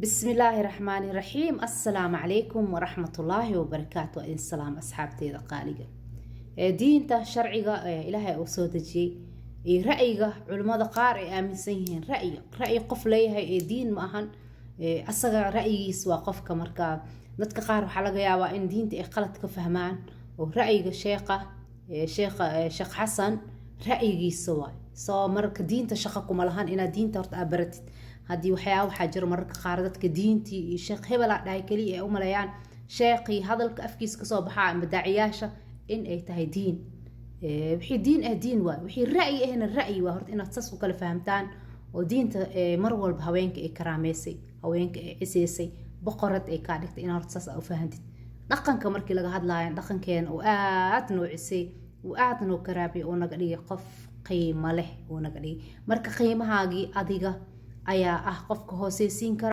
بسم الله الرحمن الرحيم. السلام عليكم ورحمة الله وبركاته. السلام أصحابتي قالقة دينتا شرعية إلهي أسودجي رأيك علماء قارئ آمن سيهن رأي قف ليها دين معهن أصغى رأيي سوا قف كمركا dadka qaar waxa laga yaabaa in diinta ay qalad ka fahmaan oo ra'yiga sheekh Xasan ra'yigiisa waay soo marka diinta shaqo kuma lahan inaad diinta horta aad baratid haddii waxaa jira mararka qaar dadka diintii iyo sheekh hebel ah dhahay kaliya ay u maleeyaan sheekhii hadalka afkiisa kasoo baxaa ama daaciyaasha in ay tahay diin wixii diin ah diin waay wixii ra'yi ahna ra'yi waa horta inaad saas u kala fahamtaan oo diinta mar walba haweenka ay karaameysay haweenka ay ciseysay boqorad ay ka dhigtay in horta saas u fahantid dhaqanka markii laga hadlaayo dhaqankeena oo aad noo cisay oo aad noo karaabi oo naga dhigay qof qiimo leh oo naga dhigay marka qiimahaagii adiga ayaa ah qofka hooseysiin kara